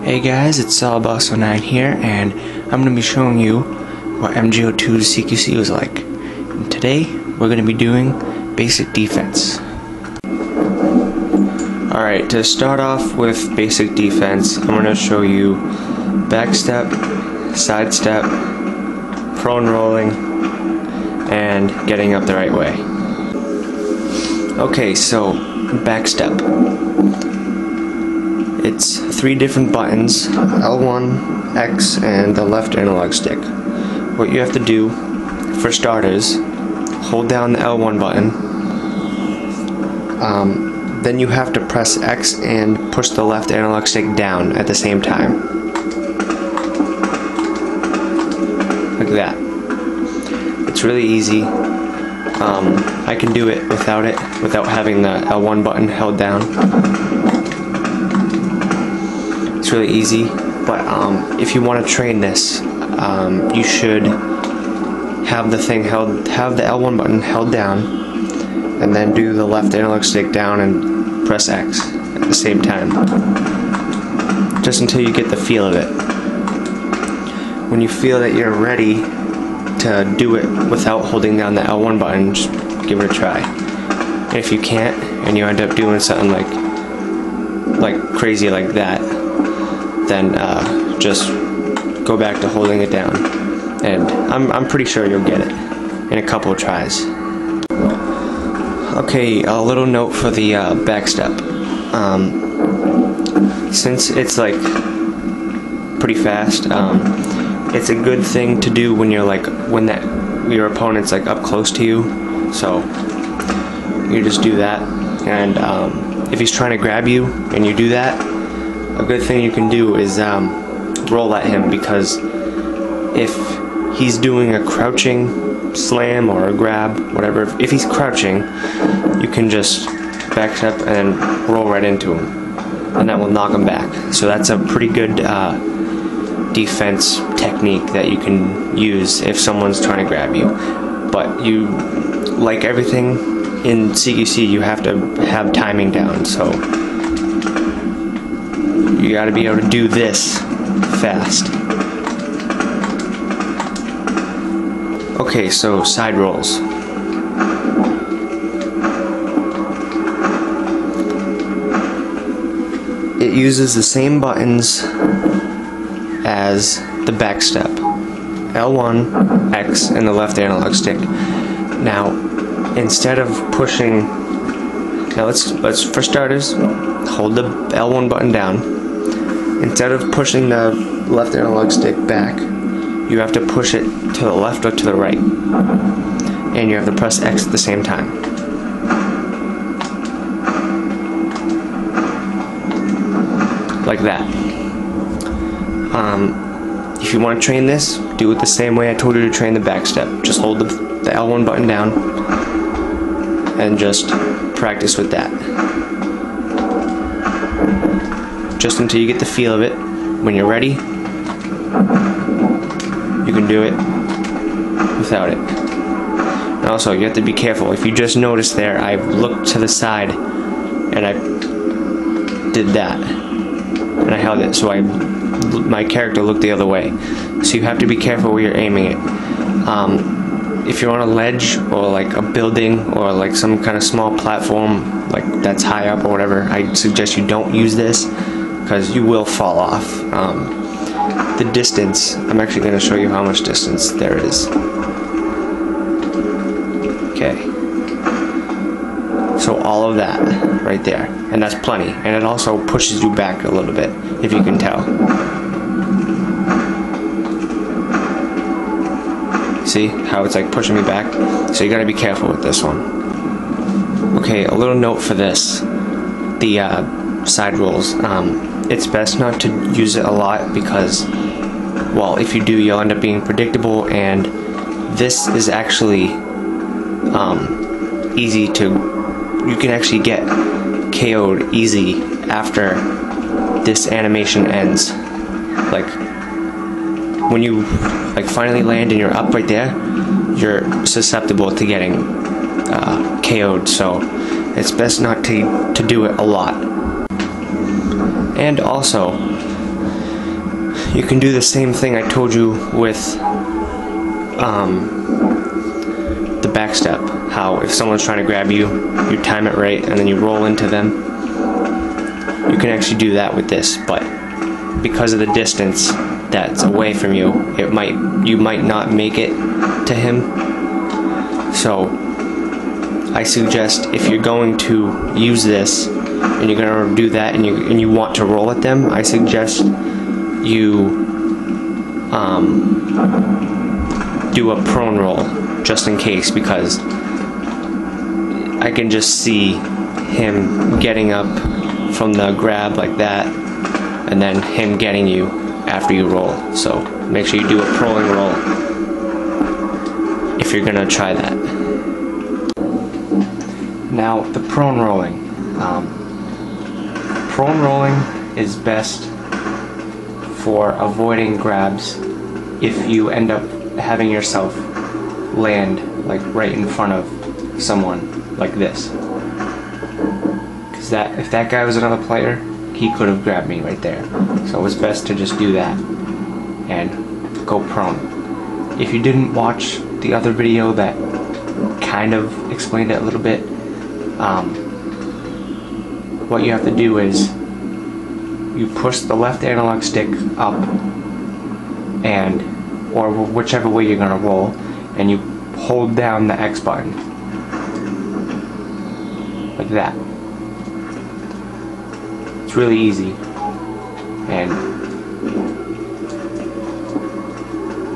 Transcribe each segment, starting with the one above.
Hey guys, it's SolidBoss09 here, and I'm going to be showing you what MGO2's CQC was like. And today, we're going to be doing basic defense. Alright, to start off with basic defense, I'm going to show you back step, side step, prone rolling, and getting up the right way. Okay, so back step. It's 3 different buttons, L1, X, and the left analog stick. What you have to do, for starters, hold down the L1 button, then you have to press X and push the left analog stick down at the same time. Like that. It's really easy. I can do it without having the L1 button held down. It's really easy, but if you want to train this, you should have the L1 button held down, and then do the left analog stick down and press X at the same time, just until you get the feel of it. When you feel that you're ready to do it without holding down the L1 button, just give it a try. And if you can't, and you end up doing something like crazy like that, then just go back to holding it down, and I'm pretty sure you'll get it in a couple of tries. Okay, a little note for the back step. Since it's like pretty fast, it's a good thing to do when you're when your opponent's like up close to you. So you just do that, and if he's trying to grab you and you do that, a good thing you can do is roll at him, because if he's doing a crouching slam or a grab, whatever, if he's crouching, you can just back step and roll right into him, and that will knock him back. So that's a pretty good defense technique that you can use if someone's trying to grab you. But you, like everything in CQC, you have to have timing down, so you gotta be able to do this fast. Okay, so side rolls. It uses the same buttons as the back step, L1, X, and the left analog stick. Now, instead of pushing, let's for starters, hold the L1 button down. Instead of pushing the left analog stick back, you have to push it to the left or to the right, and you have to press X at the same time. Like that. If you want to train this, do it the same way I told you to train the back step. Just hold the L1 button down and just practice with that. Just until you get the feel of it. When you're ready, you can do it without it. And also, you have to be careful. If you just noticed there, I looked to the side and I did that, and I held it, so my character looked the other way. So you have to be careful where you're aiming it. If you're on a ledge or like a building or like some kind of small platform like that's high up or whatever, I suggest you don't use this, because you will fall off. The distance, I'm actually going to show you how much distance there is. Okay. So all of that right there, and that's plenty, and it also pushes you back a little bit, if you can tell. See how it's like pushing me back? So you gotta be careful with this one. Okay, a little note for this, the side rolls. It's best not to use it a lot, because, well, if you do, you'll end up being predictable, and this is actually easy to, you can actually get KO'd easy after this animation ends. Like, when you finally land and you're up right there, you're susceptible to getting KO'd, so it's best not to do it a lot. And also, you can do the same thing I told you with the back step. How if someone's trying to grab you, you time it right and then you roll into them. You can actually do that with this, but because of the distance that's away from you, you might not make it to him. So I suggest if you're going to use this and you're going to do that and you want to roll at them, I suggest you do a prone roll just in case, because I can just see him getting up from the grab like that and then him getting you after you roll. So make sure you do a proing roll if you're gonna try that. Now the prone rolling. Prone rolling is best for avoiding grabs if you end up having yourself land like right in front of someone like this. Because if that guy was another player, he could have grabbed me right there. So it was best to just do that and go prone. If you didn't watch the other video that kind of explained it a little bit, what you have to do is you push the left analog stick up or whichever way you're gonna roll, and you hold down the X button like that. It's really easy and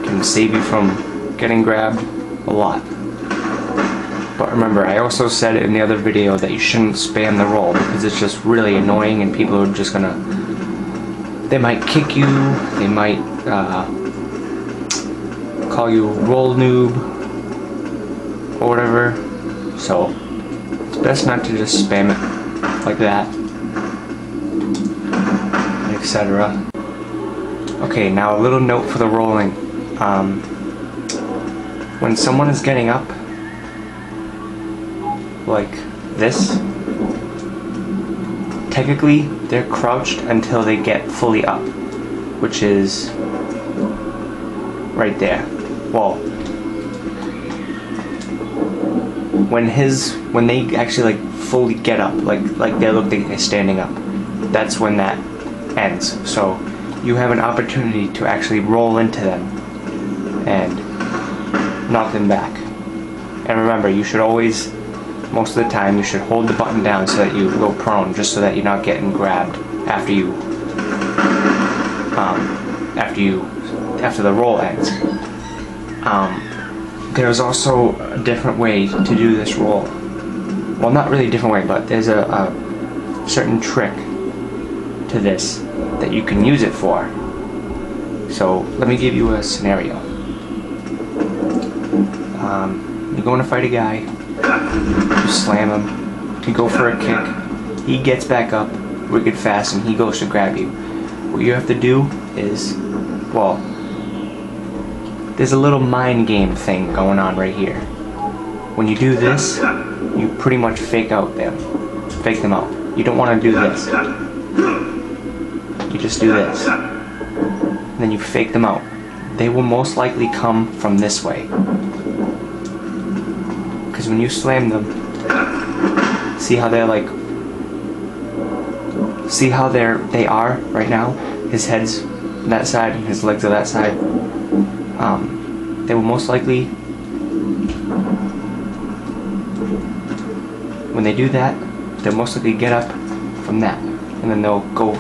can save you from getting grabbed a lot. But remember, I also said in the other video that you shouldn't spam the roll, because it's just really annoying and people are just gonna, they might kick you, they might call you roll noob or whatever. So it's best not to just spam it like that, etc. Okay, now a little note for the rolling. When someone is getting up like this, technically they're crouched until they get fully up, which is right there. Well, when they actually like fully get up, like they look like they're standing up, that's when that ends. So you have an opportunity to actually roll into them and knock them back. And remember, you should always, most of the time, you should hold the button down so that you go prone, just so that you're not getting grabbed after the roll ends. There's also a different way to do this roll. Well, not really a different way, but there's a certain trick to this that you can use it for. So let me give you a scenario. You're going to fight a guy, you slam him, you go for a kick, he gets back up wicked fast and he goes to grab you. What you have to do is, well, there's a little mind game thing going on right here. When you do this, you pretty much fake them out. You don't want to do this. You just do this. And then you fake them out. They will most likely come from this way. Because when you slam them, see how they're like, see how they are right now? His head's that side and his legs are that side. They will most likely, when they do that, they'll most likely get up from that, and then they'll go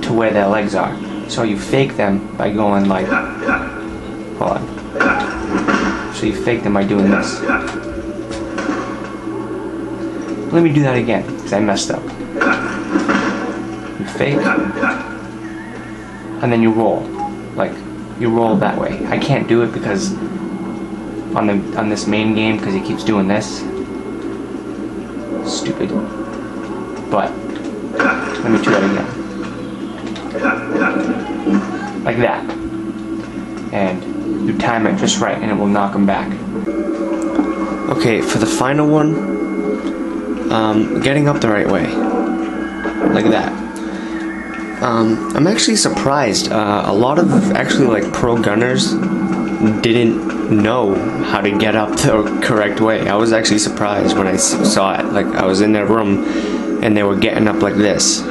to where their legs are. So you fake them by going like, hold on. So you fake them by doing this. Let me do that again, because I messed up. You fake, and then you roll. Like, you roll that way. I can't do it because on this main game, because he keeps doing this. Stupid. But let me do that again. Like that. And you time it just right and it will knock him back. Okay, for the final one, getting up the right way. Like that. I'm actually surprised. A lot of actually like pro gunners didn't know how to get up the correct way. I was actually surprised when I saw it. Like, I was in their room and they were getting up like this,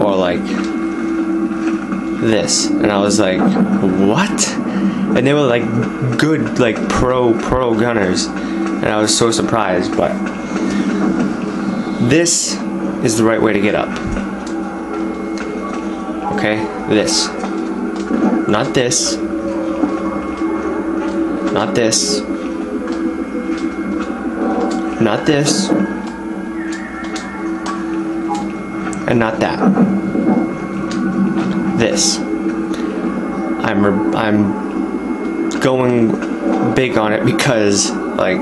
or like this, and I was like, what? And they were like good, like pro gunners, and I was so surprised. But this is the right way to get up. Okay, this, not this, not this, not this, and not that. This. I'm going big on it because, like,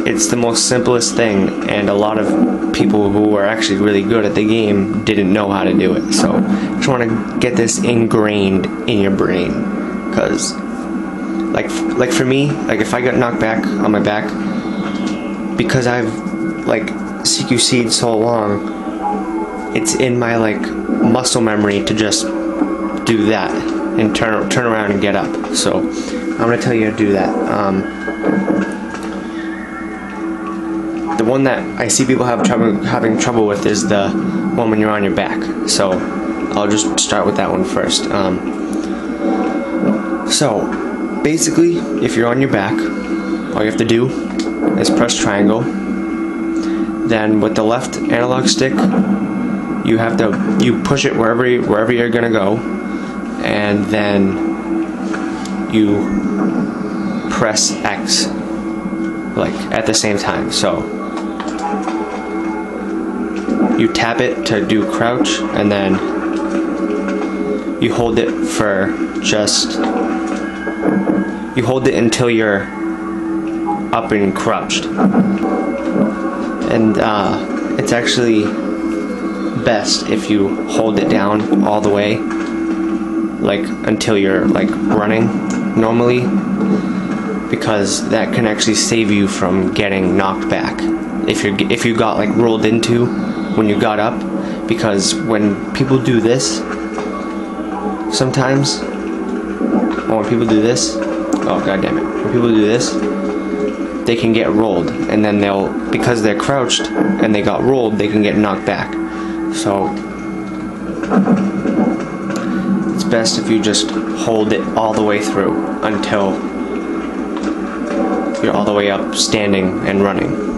it's the most simplest thing, and a lot of people who are actually really good at the game didn't know how to do it. So I just want to get this ingrained in your brain, because like for me, like if I got knocked back on my back, because I've like CQC'd so long, it's in my like muscle memory to just do that and turn around and get up. So I'm gonna tell you how to do that. The one that I see people having trouble with is the one when you're on your back. So I'll just start with that one first. So basically, if you're on your back, all you have to do is press triangle. Then with the left analog stick, you push it wherever you're gonna go, and then you press X, like at the same time. So you tap it to do crouch, and then you hold it for you hold it until you're up and crouched. And it's actually best if you hold it down all the way, like until you're like running normally, because that can actually save you from getting knocked back if you got like rolled into when you got up. Because when people do this sometimes, when people do this, oh god damn it, when people do this, they can get rolled, and then because they're crouched and they got rolled, they can get knocked back. So it's best if you just hold it all the way through until you're all the way up, standing and running.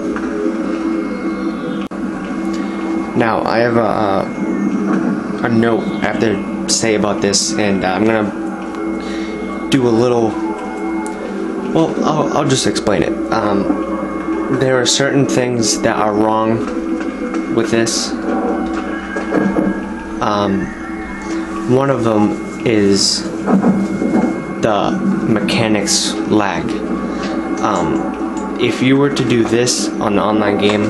Now I have a note I have to say about this, and I'm gonna do a little. Well, I'll just explain it. There are certain things that are wrong with this. One of them is the mechanics lag. If you were to do this on an online game,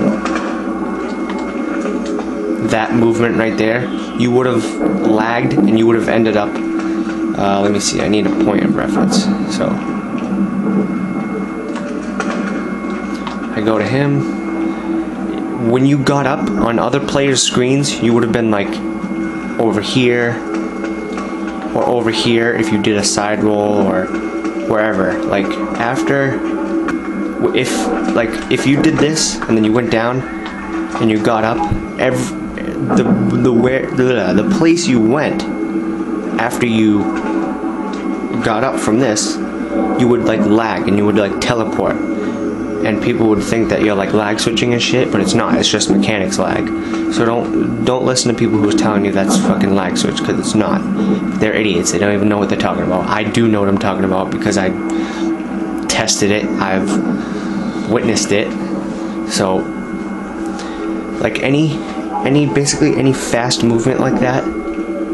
that movement right there, you would have lagged and you would have ended up, let me see, I need a point of reference. So I go to him. When you got up on other players' screens, you would have been like over here or over here if you did a side roll or wherever. Like if you did this and then you went down and you got up, the place you went after you got up from this, you would like lag and you would like teleport, and people would think that you're like lag switching and shit, but it's not. It's just mechanics lag. So don't listen to people who's telling you that's fucking lag switch, because it's not. They're idiots. They don't even know what they're talking about. I do know what I'm talking about because I tested it. I've witnessed it. So like basically any fast movement like that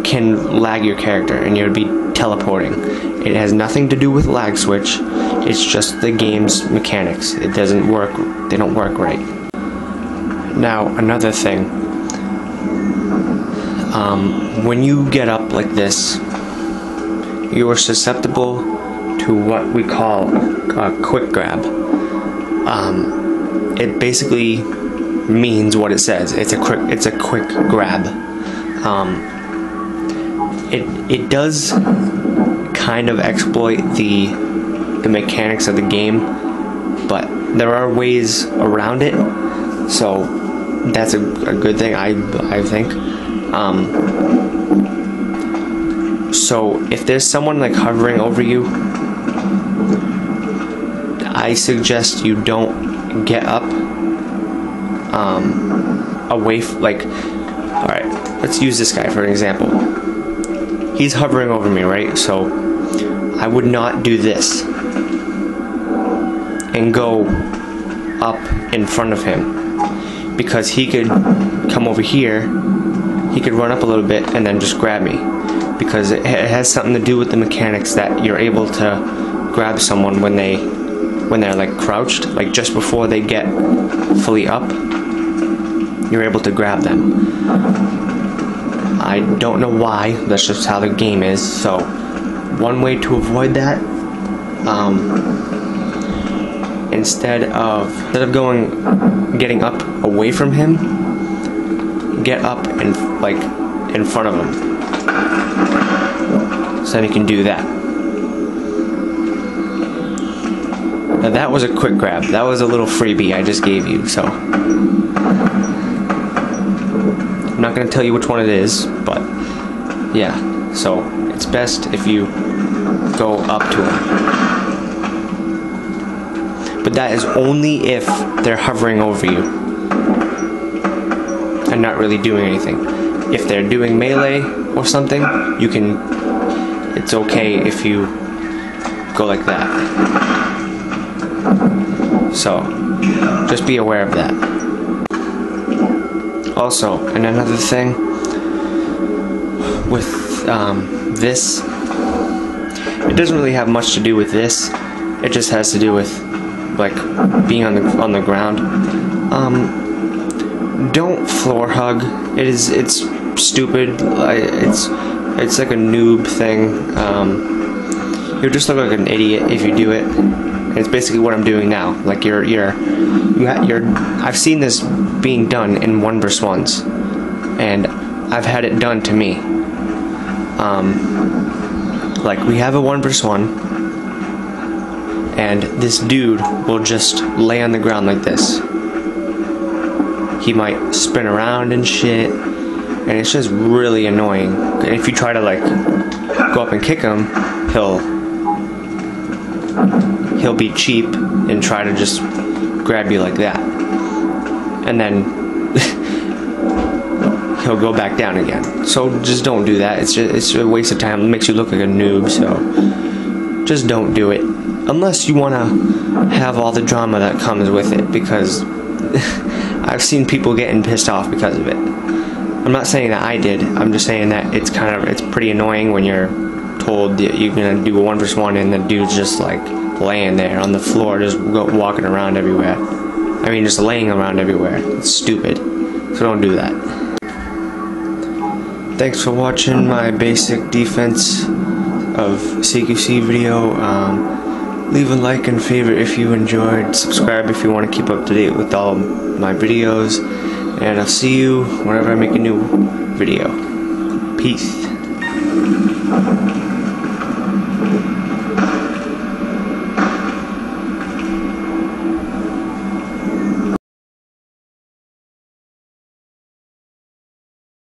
can lag your character and you'd be teleporting. It has nothing to do with lag switch. It's just the game's mechanics. It doesn't work. They don't work right. Now another thing. When you get up like this, you are susceptible to what we call a quick grab. It basically means what it says. It's a quick grab. It does kind of exploit the mechanics of the game, but there are ways around it, so that's a good thing, I think. So if there's someone like hovering over you, I suggest you don't get up away like, alright, let's use this guy for an example. He's hovering over me, right? So I would not do this and go up in front of him, because he could come over here, he could run up a little bit and then just grab me, because it has something to do with the mechanics that you're able to grab someone when they're like crouched, like just before they get fully up, you're able to grab them. I don't know why, that's just how the game is. So one way to avoid that, instead of getting up away from him, get up and like in front of him, so then you can do that. Now that was a quick grab. That was a little freebie I just gave you, so I'm not going to tell you which one it is, but yeah, so it's best if you go up to him. But that is only if they're hovering over you and not really doing anything. If they're doing melee or something, it's okay if you go like that. So just be aware of that. Also, and another thing with this, it doesn't really have much to do with this. It just has to do with like being on the ground. Don't floor hug. It's stupid. It's like a noob thing. You'll just look like an idiot if you do it. And it's basically what I'm doing now. Like I've seen this being done in 1v1s, and I've had it done to me. Like we have a 1v1, and this dude will just lay on the ground like this. He might spin around and shit, and it's just really annoying. And if you try to like go up and kick him, he'll be cheap and try to just grab you like that, and then he'll go back down again. So just don't do that. It's a waste of time. It makes you look like a noob. So just don't do it unless you want to have all the drama that comes with it, because I've seen people getting pissed off because of it. I'm not saying that I did. I'm just saying that it's pretty annoying when you're told that you're gonna do a 1v1 and the dude's just like laying there on the floor, just walking around everywhere. I mean, just laying around everywhere. It's stupid. So don't do that. Thanks for watching my basic defense of CQC video. Leave a like and favorite if you enjoyed. Subscribe if you want to keep up to date with all my videos. And I'll see you whenever I make a new video. Peace.